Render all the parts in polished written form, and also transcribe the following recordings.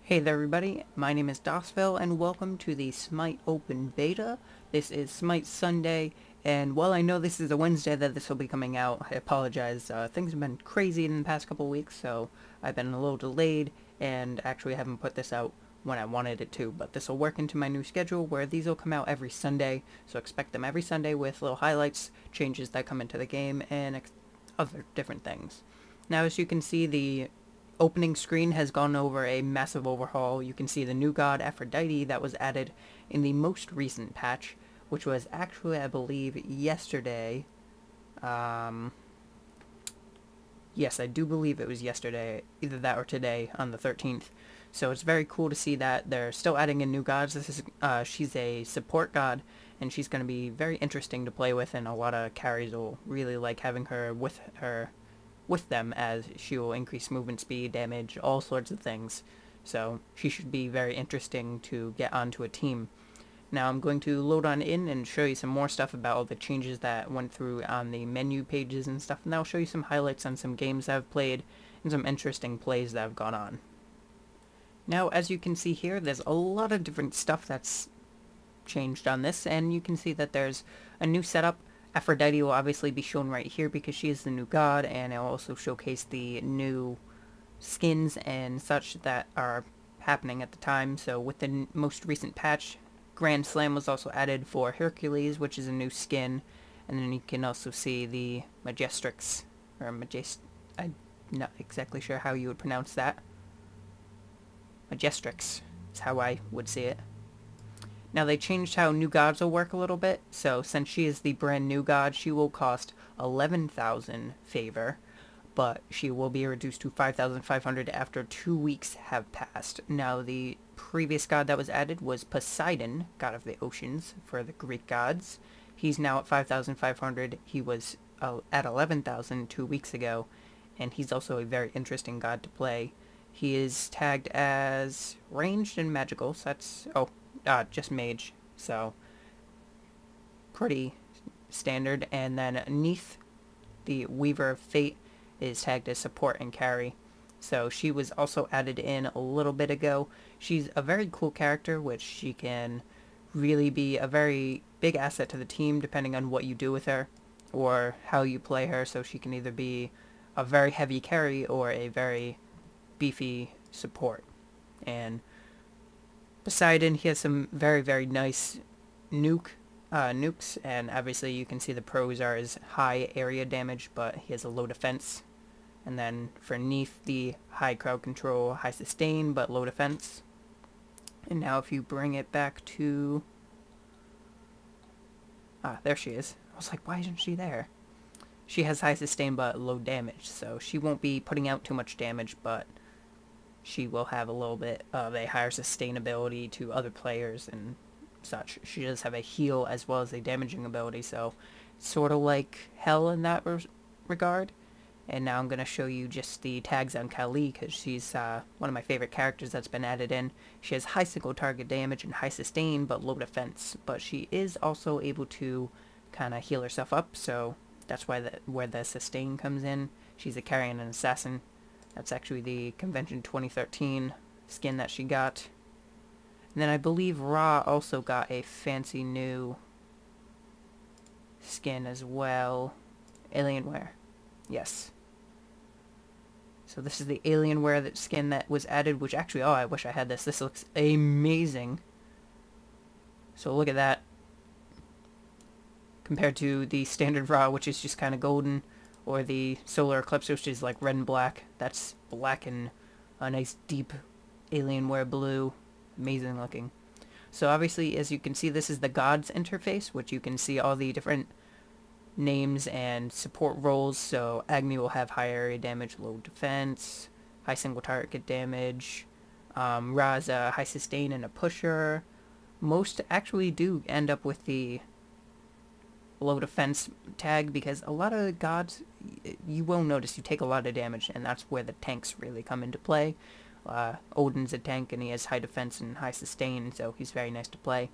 Hey there everybody, my name is Daesvail and welcome to the Smite Open Beta. This is Smite Sunday, and while I know this is a Wednesday that this will be coming out, I apologize. Things have been crazy in the past couple weeks, so I've been a little delayed, and actually haven't put this out when I wanted it to, but this will work into my new schedule where these will come out every Sunday, so expect them every Sunday with little highlights, changes that come into the game, and other different things. Now as you can see, the opening screen has gone over a massive overhaul. You can see the new god Aphrodite that was added in the most recent patch, which was actually, I believe, yesterday. Yes, I do believe it was yesterday, either that or today on the 13th. So it's very cool to see that they're still adding in new gods. This is she's a support god, and she's going to be very interesting to play with, and a lot of carries will really like having her with them, as she will increase movement speed, damage, all sorts of things. So she should be very interesting to get onto a team. Now I'm going to load on in and show you some more stuff about all the changes that went through on the menu pages and stuff, and I'll show you some highlights on some games that I've played and some interesting plays that have gone on. Now as you can see here, there's a lot of different stuff that's changed on this, and you can see that there's a new setup. Aphrodite will obviously be shown right here because she is the new god, and it'll also showcase the new skins and such that are happening at the time. So with the most recent patch, Grand Slam was also added for Hercules, which is a new skin, and then you can also see the Majestrix, or I'm not exactly sure how you would pronounce that. Majestrix is how I would see it. Now they changed how new gods will work a little bit, so since she is the brand new god, she will cost 11,000 favor, but she will be reduced to 5,500 after 2 weeks have passed. Now the previous god that was added was Poseidon, god of the oceans, for the Greek gods. He's now at 5,500. He was at 11,000 2 weeks ago, and he's also a very interesting god to play. He is tagged as ranged and magical, so that's... just mage, so pretty standard. And then Neith, the Weaver of Fate, is tagged as support and carry, so she was also added in a little bit ago. She's a very cool character, which she can really be a very big asset to the team depending on what you do with her or how you play her. So she can either be a very heavy carry or a very beefy support. And Poseidon, he has some very, very nice nukes, and obviously you can see the pros are his high area damage, but he has a low defense. And then for Neith, the high crowd control, high sustain, but low defense. And now if you bring it back to... there she is. I was like, why isn't she there? She has high sustain but low damage, so she won't be putting out too much damage, but she will have a little bit of a higher sustainability to other players and such. She does have a heal as well as a damaging ability, so sort of like Hell in that regard. And now I'm going to show you just the tags on Kali, because she's one of my favorite characters that's been added in. She has high single target damage and high sustain, but low defense. But she is also able to kind of heal herself up, so that's why where the sustain comes in. She's a carry and an assassin. That's actually the Convention 2013 skin that she got. And then I believe Ra also got a fancy new skin as well. Alienware. Yes. So this is the Alienware skin that was added, which actually, I wish I had this. This looks amazing. So look at that. Compared to the standard Ra, which is just kind of golden. Or the Solar Eclipse, which is like red and black. That's black and a nice deep Alienware blue. Amazing looking. So obviously, as you can see, this is the Gods interface, which you can see all the different names and support roles. So Agni will have high area damage, low defense, high single target damage. Ra is a high sustain and a pusher. Most actually do end up with the low defense tag, because a lot of gods, you will notice you take a lot of damage, and that's where the tanks really come into play. Odin's a tank, and he has high defense and high sustain, so he's very nice to play.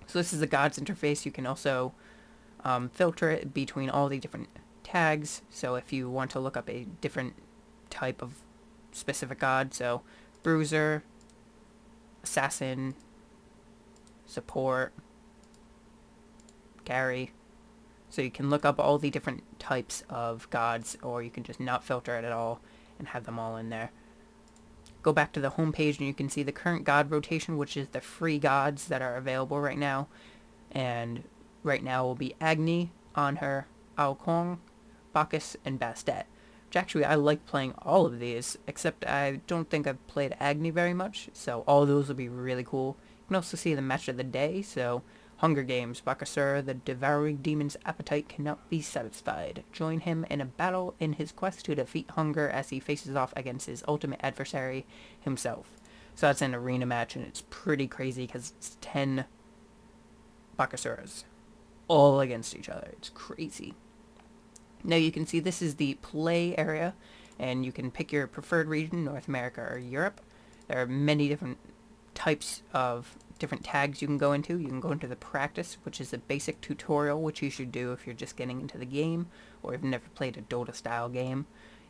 So this is the gods interface. You can also filter it between all the different tags, so if you want to look up a different type of specific god, so bruiser, assassin, support, carry. So you can look up all the different types of gods, or you can just not filter it at all and have them all in there. Go back to the home page and you can see the current god rotation, which is the free gods that are available right now. And right now will be Agni, Anhur, Aokong, Bacchus, and Bastet. Which actually I like playing all of these, except I don't think I've played Agni very much, so all of those will be really cool. You can also see the match of the day, so Hunger Games, Bakasura, the devouring demon's appetite cannot be satisfied. Join him in a battle in his quest to defeat hunger as he faces off against his ultimate adversary, himself. So that's an arena match, and it's pretty crazy because it's 10 Bakasuras all against each other. It's crazy. Now you can see this is the play area, and you can pick your preferred region, North America or Europe. There are many different types of different tags you can go into. You can go into the practice, which is a basic tutorial, which you should do if you're just getting into the game, or have never played a Dota style game.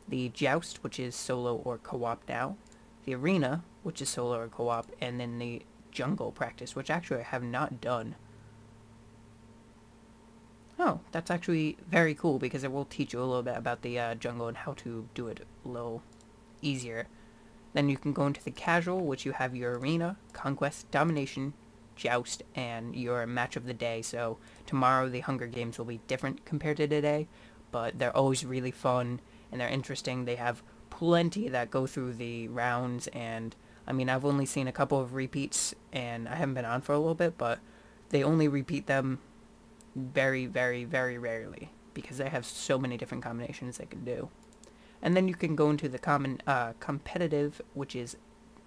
The joust, which is solo or co-op now. The arena, which is solo or co-op, and then the jungle practice, which actually I have not done. Oh, that's actually very cool because it will teach you a little bit about the jungle and how to do it a little easier. Then you can go into the casual, which you have your arena, conquest, domination, joust, and your match of the day. So tomorrow the Hunger Games will be different compared to today, but they're always really fun and they're interesting. They have plenty that go through the rounds, and I mean, I've only seen a couple of repeats and I haven't been on for a little bit, but they only repeat them very, very, very rarely because they have so many different combinations they can do. And then you can go into the competitive, which is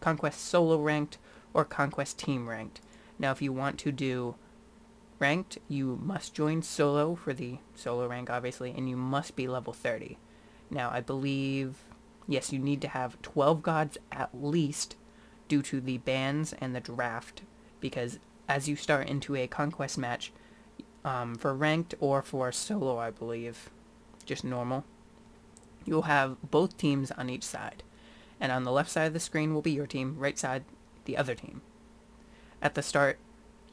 Conquest Solo Ranked or Conquest Team Ranked. Now, if you want to do Ranked, you must join Solo for the Solo rank, obviously, and you must be level 30. Now, I believe, yes, you need to have 12 gods at least due to the bans and the draft, because as you start into a Conquest match, for Ranked or for Solo, I believe, just normal, you'll have both teams on each side, and on the left side of the screen will be your team, right side the other team. At the start,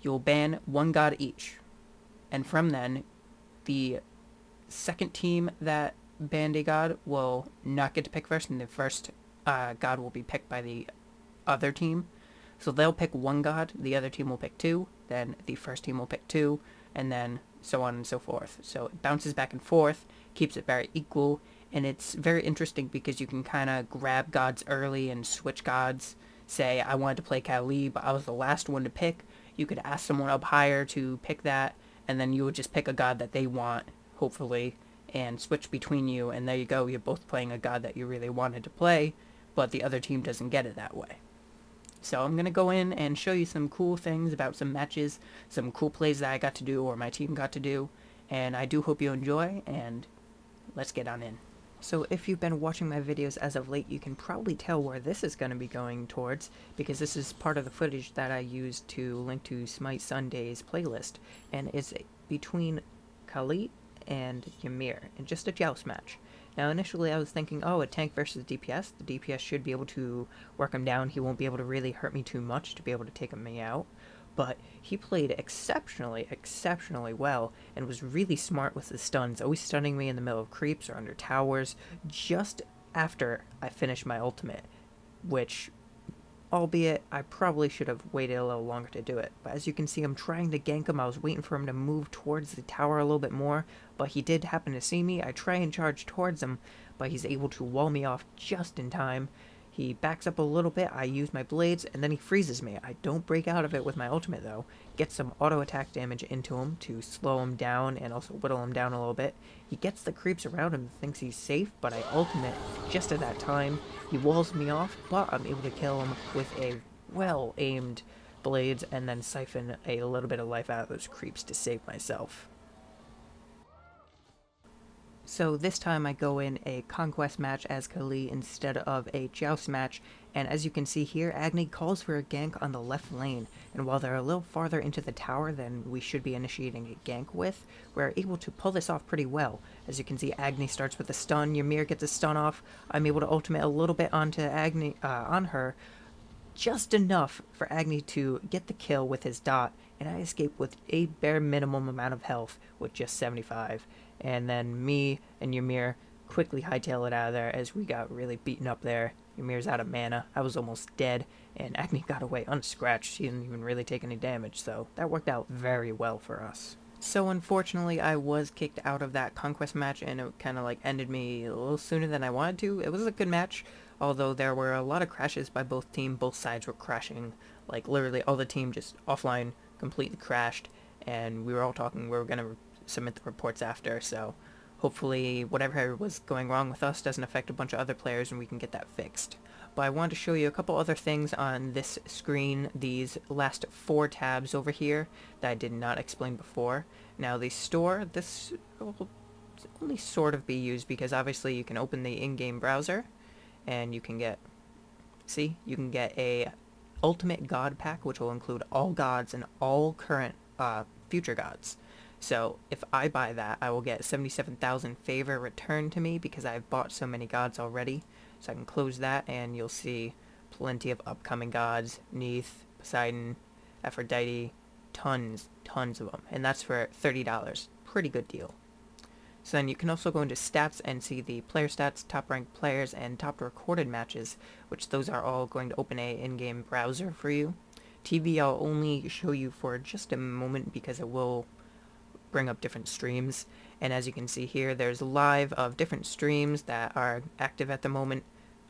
you'll ban one god each, and from then, the second team that banned a god will not get to pick first, and the first god will be picked by the other team. So they'll pick one god, the other team will pick two, then the first team will pick two, and then so on and so forth. So it bounces back and forth, keeps it very equal, and it's very interesting because you can kind of grab gods early and switch gods. Say, I wanted to play Kali, but I was the last one to pick. You could ask someone up higher to pick that, and then you would just pick a god that they want, hopefully, and switch between you, and there you go, you're both playing a god that you really wanted to play, but the other team doesn't get it that way. So I'm going to go in and show you some cool things about some matches, some cool plays that I got to do or my team got to do, and I do hope you enjoy, and let's get on in. So if you've been watching my videos as of late, you can probably tell where this is going to be going towards, because this is part of the footage that I used to link to Smite Sunday's playlist, and it's between Kali and Ymir, in just a joust match. Now, initially I was thinking, oh, a tank versus DPS. The DPS should be able to work him down. He won't be able to really hurt me too much to be able to take me out. But he played exceptionally well and was really smart with his stuns, always stunning me in the middle of creeps or under towers just after I finished my ultimate, which, albeit, I probably should have waited a little longer to do it. But as you can see, I'm trying to gank him. I was waiting for him to move towards the tower a little bit more, but he did happen to see me. I try and charge towards him, but he's able to wall me off just in time. He backs up a little bit, I use my blades, and then he freezes me. I don't break out of it with my ultimate, though. Get some auto-attack damage into him to slow him down and also whittle him down a little bit. He gets the creeps around him and thinks he's safe, but I ultimate just at that time. He walls me off, but I'm able to kill him with a well-aimed blades and then siphon a little bit of life out of those creeps to save myself. So this time I go in a conquest match as Kali instead of a joust match, and as you can see here, Agni calls for a gank on the left lane, and while they're a little farther into the tower than we should be initiating a gank with, we're able to pull this off pretty well. As you can see, Agni starts with a stun, Ymir gets a stun off, I'm able to ultimate a little bit onto Agni, on her, just enough for Agni to get the kill with his dot, and I escape with a bare minimum amount of health with just 75. And then me and Ymir quickly hightail it out of there as we got really beaten up there. Ymir's out of mana. I was almost dead, and Agni got away unscratched. She didn't even really take any damage, so that worked out very well for us. So unfortunately, I was kicked out of that conquest match, and it kind of like ended me a little sooner than I wanted to. It was a good match, although there were a lot of crashes by both teams. Both sides were crashing. Like literally all the team just offline completely crashed, and we were all talking. We were going to submit the reports after, so hopefully whatever was going wrong with us doesn't affect a bunch of other players and we can get that fixed. But I wanted to show you a couple other things on this screen, these last 4 tabs over here that I did not explain before. Now the store, this will only sort of be used because obviously you can open the in-game browser and you can get, see, you can get a ultimate god pack which will include all gods and all current future gods. So if I buy that, I will get 77,000 favor returned to me because I've bought so many gods already. So I can close that and you'll see plenty of upcoming gods, Neith, Poseidon, Aphrodite, tons of them. And that's for $30. Pretty good deal. So then you can also go into stats and see the player stats, top ranked players, and top recorded matches, which those are all going to open a in-game browser for you. TV I'll only show you for just a moment because it will bring up different streams, and as you can see here there's live of different streams that are active at the moment.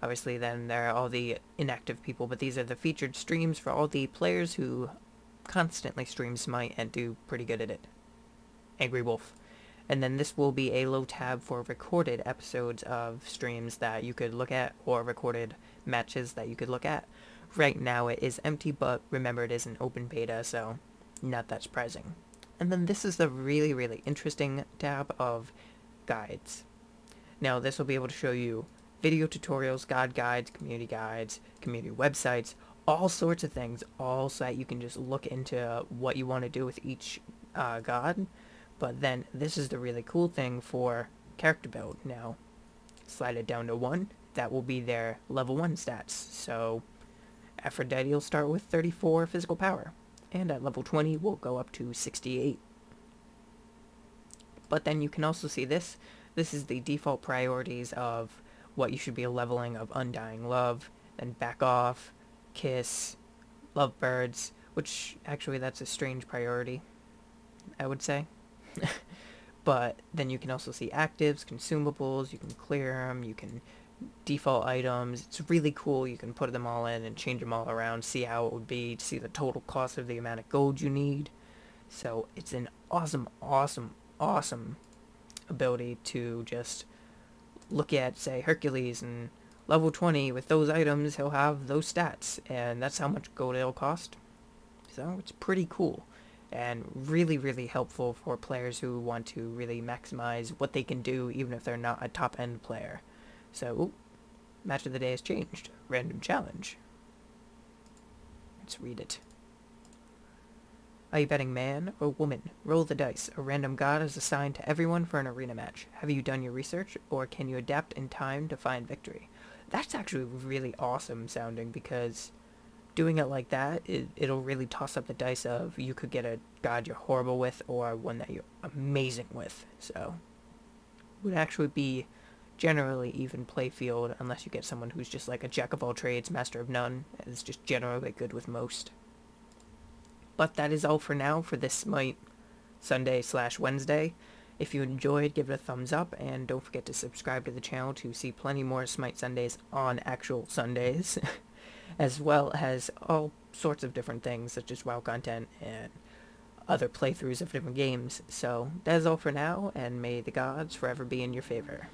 Obviously then there are all the inactive people, but these are the featured streams for all the players who constantly stream Smite and do pretty good at it. Angry Wolf. And then this will be a low tab for recorded episodes of streams that you could look at, or recorded matches that you could look at. Right now it is empty, but remember it is an open beta, so not that surprising. And then this is the really interesting tab of guides. Now this will be able to show you video tutorials, god guides, community websites, all sorts of things, all so that you can just look into what you want to do with each god. But then this is the really cool thing for character build. Now slide it down to 1, that will be their level 1 stats. So Aphrodite will start with 34 physical power, and at level 20 will go up to 68. But then you can also see this. This is the default priorities of what you should be leveling of Undying Love, then Back Off, Kiss, Lovebirds, which actually that's a strange priority, I would say. But then you can also see actives, consumables, you can clear them, you can default items. It's really cool. You can put them all in and change them all around, see how it would be, to see the total cost of the amount of gold you need. So it's an awesome ability to just look at, say, Hercules, and level 20 with those items he'll have those stats, and that's how much gold it'll cost. So it's pretty cool and really helpful for players who want to really maximize what they can do even if they're not a top end player. So, match of the day has changed. Random challenge. Let's read it. Are you betting man or woman? Roll the dice. A random god is assigned to everyone for an arena match. Have you done your research, or can you adapt in time to find victory? That's actually really awesome sounding, because doing it like that, it'll really toss up the dice of you could get a god you're horrible with or one that you're amazing with. So, would actually be generally even play field unless you get someone who's just like a jack of all trades, master of none, and is just generally good with most. But that is all for now for this Smite Sunday/Wednesday. If you enjoyed, give it a thumbs up, and don't forget to subscribe to the channel to see plenty more Smite Sundays on actual Sundays, as well as all sorts of different things such as WoW content and other playthroughs of different games. So that is all for now, and may the gods forever be in your favor.